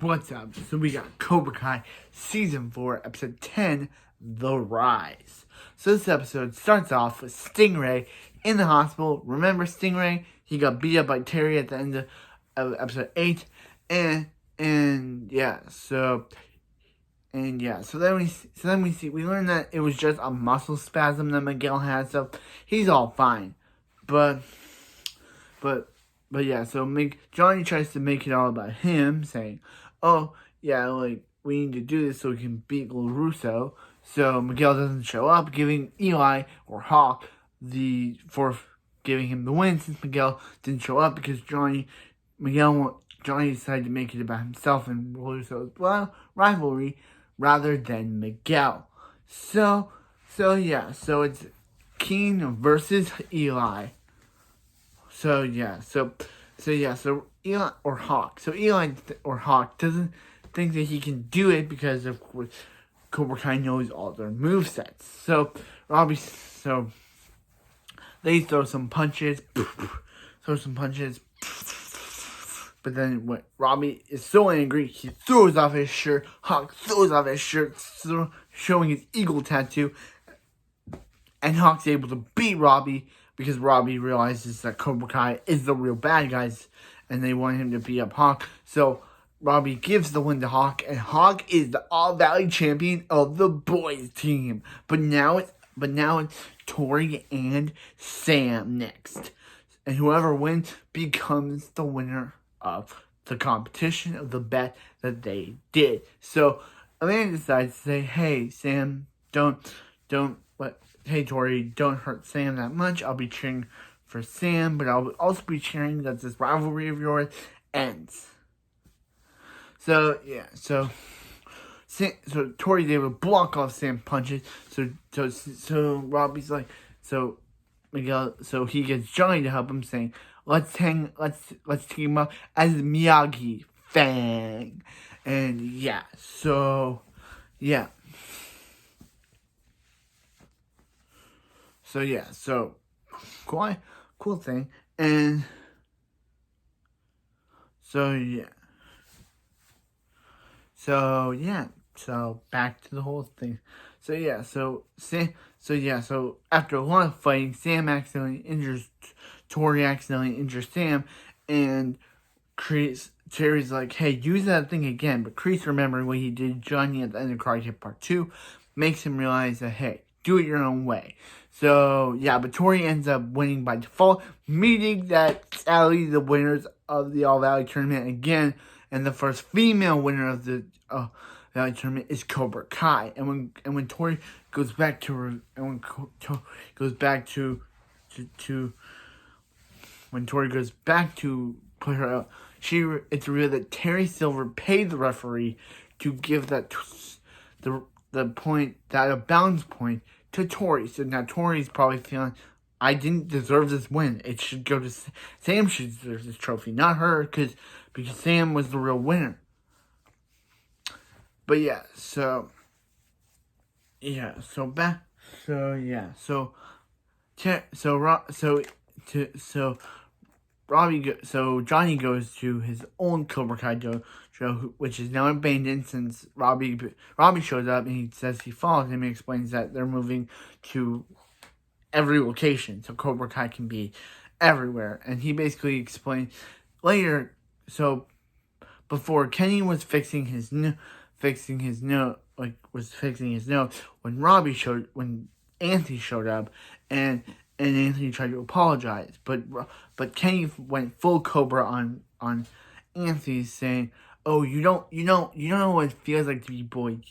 What's up? So we got Cobra Kai Season 4, Episode 10, The Rise. So this episode starts off with Stingray in the hospital. Remember Stingray? He got beat up by Tory at the end of Episode 8. So then we learn that it was just a muscle spasm that Miguel had, so he's all fine. But Johnny tries to make it all about him, saying, "Oh, yeah, like, we need to do this so we can beat LaRusso." So Miguel doesn't show up, giving Eli or Hawk for giving him the win, since Miguel didn't show up because Johnny decided to make it about himself and LaRusso's rivalry rather than Miguel. So it's Keen versus Eli. So Eli or Hawk. So Eli or Hawk doesn't think that he can do it because, of course, Cobra Kai knows all their movesets. So they throw some punches, but then when Robby is so angry, he throws off his shirt. Hawk throws off his shirt, showing his eagle tattoo, and Hawk's able to beat Robby, because Robby realizes that Cobra Kai is the real bad guys, and they want him to beat up Hawk. So Robby gives the win to Hawk, and Hawk is the All Valley champion of the boys team. But now it's Tory and Sam next, and whoever wins becomes the winner of the competition, of the bet that they did. So Amanda decides to say, "Hey Sam, hey Tory, don't hurt Sam that much. I'll be cheering for Sam, but I'll also be cheering that this rivalry of yours ends." So Tory's able to block off Sam's punches. So Robby's like, Miguel, so he gets Johnny to help him, saying, let's team him up as Miyagi Fang. And So quite cool thing. And so back to the whole thing. So after a lot of fighting, Sam accidentally injures Tory, accidentally injures Sam, and Terry's like, "Hey, use that thing again." But Kreese, remembering what he did to Johnny at the end of Karate Kid Part 2, makes him realize that, hey, do it your own way. So, but Tory ends up winning by default, meaning that sadly the winners of the All Valley Tournament again, and the first female winner of the Valley Tournament is Cobra Kai. And when Tory goes back to her, when Tory goes back to put her out, it's revealed that Terry Silver paid the referee to give the point, that a balance point, to Tory. So now Tory's probably feeling, I didn't deserve this win. It should go to Sam. Should deserve this trophy, not her, because Sam was the real winner. But Johnny goes to his own Cobra Kai dojo, which is now abandoned since Robby shows up, and he says he follows him and explains that they're moving to every location, so Cobra Kai can be everywhere. And he basically explained later, so before Kenny was fixing his nose, when Anthony showed up, and Anthony tried to apologize, but Kenny went full Cobra on Anthony, saying, "Oh, you don't know what it feels like to be bullied.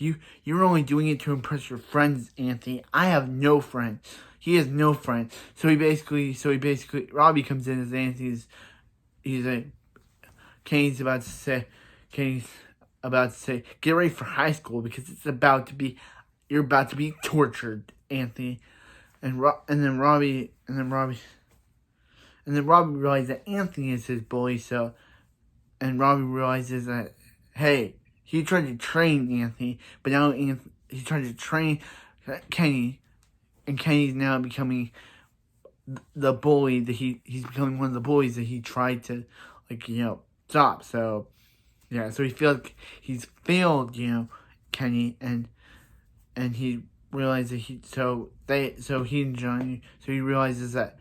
You're only doing it to impress your friends, Anthony. I have no friends. He has no friends." So he basically Robby comes in as Anthony's. He's like, Kenny's about to say, "Get ready for high school, because you're about to be tortured, Anthony." And then Robby realizes that Anthony is his bully. And Robby realizes that, hey, he tried to train Anthony, but now he's trying to train Kenny, and Kenny's now becoming the bully that he's becoming one of the bullies that he tried to stop. So Yeah, so he feels like he's failed, Kenny, and he realizes that he realizes that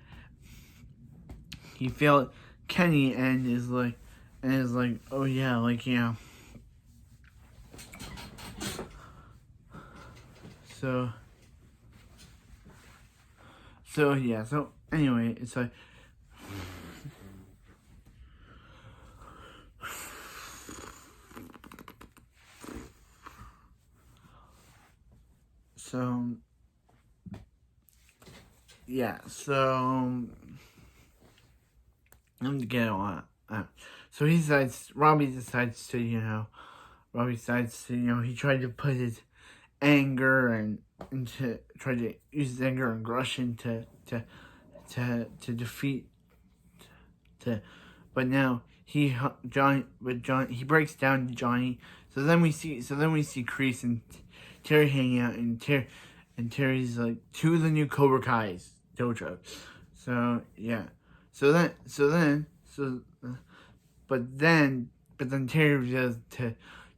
he failed Kenny and is like, oh yeah, like, so anyway, it's like, I'm to get on. So Robbie decides to, he tried to put his anger and try to use his anger and aggression to defeat, but now he breaks down Johnny. So then we see Kreese and Terry hanging out, and Terry's like, to the new Cobra Kai's dojo. But then Terry reveals to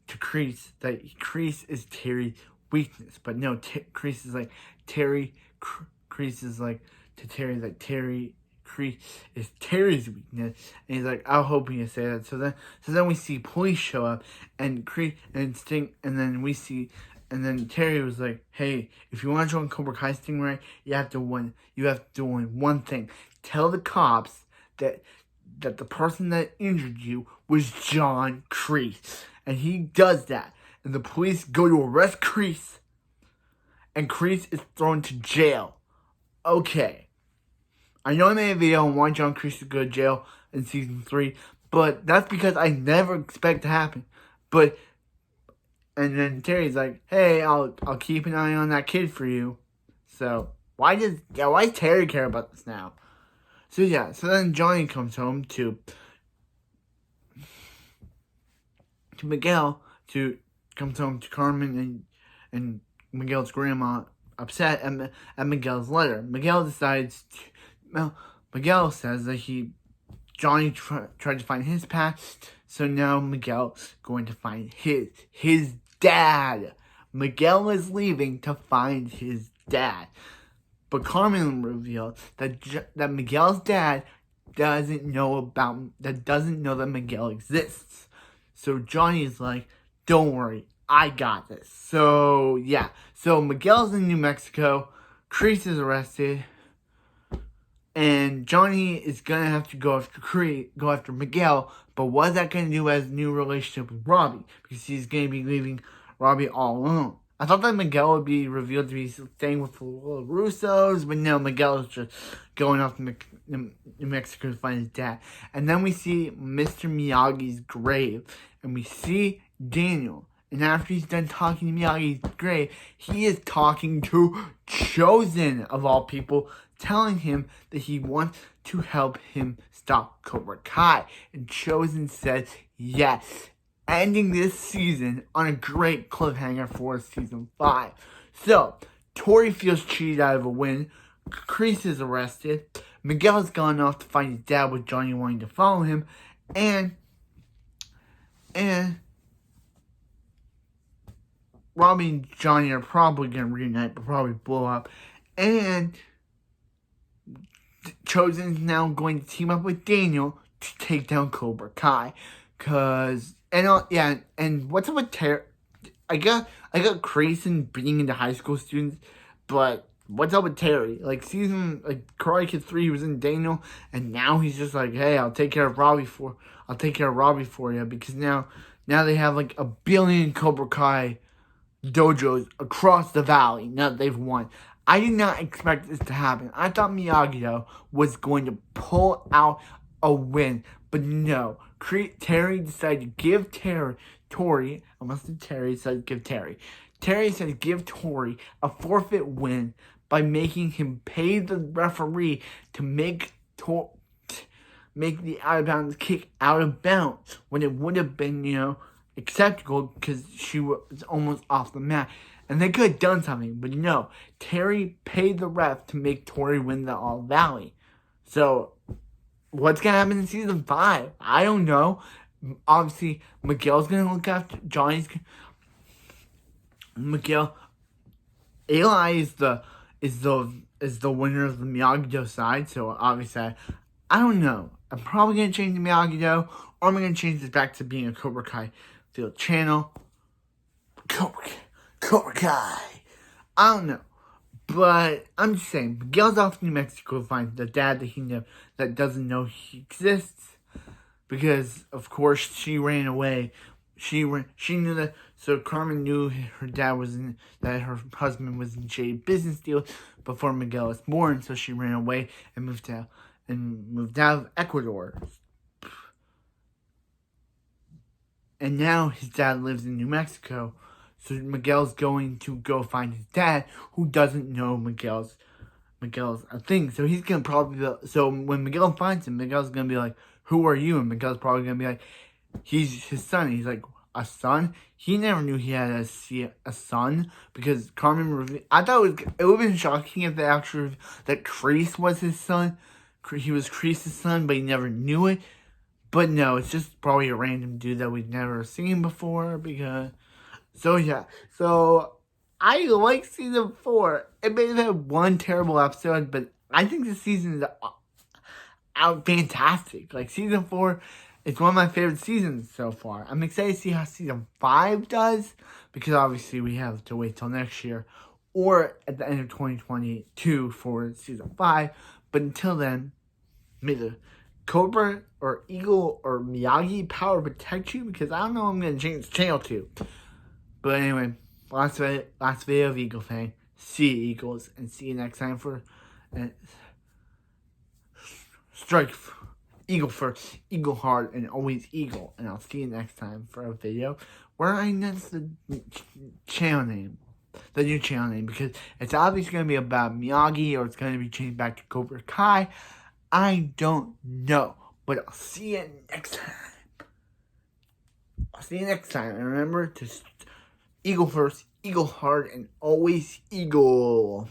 Kreese that Kreese is Terry's weakness. But no, Kreese is like Kreese is like to Terry that Kreese is Terry's weakness, and he's like, "I'm hoping you say that." So then we see police show up, and Kreese and Sting, and then Terry was like, "Hey, if you want to join Cobra Kai Stingray, you have to do one thing. Tell the cops that the person that injured you was John Kreese." And he does that, and the police go to arrest Kreese, and Kreese is thrown to jail. Okay, I know I made a video on why John Kreese should go to jail in season 3, but that's because I never expect to happen. And then Terry's like, "Hey, I'll keep an eye on that kid for you." So why does Terry care about this now? So then Johnny comes home to Miguel, comes home to Carmen and Miguel's grandma, upset at Miguel's letter. Miguel says that Johnny tried to find his path, so now Miguel's going to find his dad. Miguel is leaving to find his dad. But Carmen revealed that Miguel's dad doesn't know that Miguel exists. So Johnny's like, "Don't worry, I got this." So Miguel's in New Mexico, Kreese is arrested, and Johnny is gonna have to go after Miguel. But what is that gonna do as a new relationship with Robby? Because he's gonna be leaving Robby all alone. I thought that Miguel would be revealed to be staying with the Russos, but no, Miguel is just going off to New Mexico to find his dad. And then we see Mr. Miyagi's grave, and we see Daniel. And after he's done talking to Miyagi's grave, he is talking to Chosen, of all people, telling him that he wants to help him stop Cobra Kai. And Chosen says yes, ending this season on a great cliffhanger for season 5. So, Tory feels cheated out of a win. Kreese is arrested. Miguel's gone off to find his dad with Johnny wanting to follow him. And Robby and Johnny are probably going to reunite, but probably blow up. And Chosen is now going to team up with Daniel to take down Cobra Kai. And what's up with Terry? I got Kreese being into high school students, but what's up with Terry? Karate Kid 3, he was in Daniel, and now he's just like, "Hey, I'll take care of Robby for you," because now they have like 1 billion Cobra Kai dojos across the valley. Now that they've won. I did not expect this to happen. I thought Miyagi was going to pull out a win, but no. Terry decided to give Tory decided to give Tory a forfeit win by making him pay the referee to make the out of bounds kick out of bounds when it would have been, acceptable because she was almost off the mat. And they could have done something, but no. Terry paid the ref to make Tory win the All Valley. So, what's going to happen in season 5? I don't know. obviously Miguel's gonna look after Miguel. Eli is the winner of the Miyagi-Do side, so obviously I don't know. I'm probably gonna change the Miyagi-Do, or I'm gonna change this back to being a Cobra Kai field channel. Cobra Kai. I don't know. But I'm just saying, Miguel's off to New Mexico to find the dad that doesn't know he exists. Because, of course, she ran away. She knew that, so Carmen knew her dad that her husband was in shady business deals before Miguel was born, so she ran away and moved out of Ecuador. And now his dad lives in New Mexico. So Miguel's going to go find his dad, who doesn't know Miguel's a thing. So he's gonna probably so when Miguel finds him, Miguel's gonna be like, "Who are you?" And Miguel's probably gonna be like, "He's his son." And he's like, "A son?" He never knew he had a son because Carmen. I thought it would have been shocking if that Kreese was his son. He was Kreese's son, but he never knew it. But no, it's just probably a random dude that we've never seen before because. So yeah, so I like season 4. It may have had one terrible episode, but I think the season is out fantastic. Like season 4 is one of my favorite seasons so far. I'm excited to see how season 5 does, because obviously we have to wait till next year or at the end of 2022 for season 5. But until then, may the Cobra or Eagle or Miyagi power protect you, because I don't know what I'm going to change the channel to. But anyway, last video of Eagle Fang. See you, Eagles, and see you next time for strike Eagle first, Eagle hard, and always Eagle. And I'll see you next time for a video where I announce the channel name, the new channel name, because it's obviously going to be about Miyagi or it's going to be changed back to Cobra Kai. I don't know, but I'll see you next time. And remember to Eagle first, Eagle hard, and always Eagle.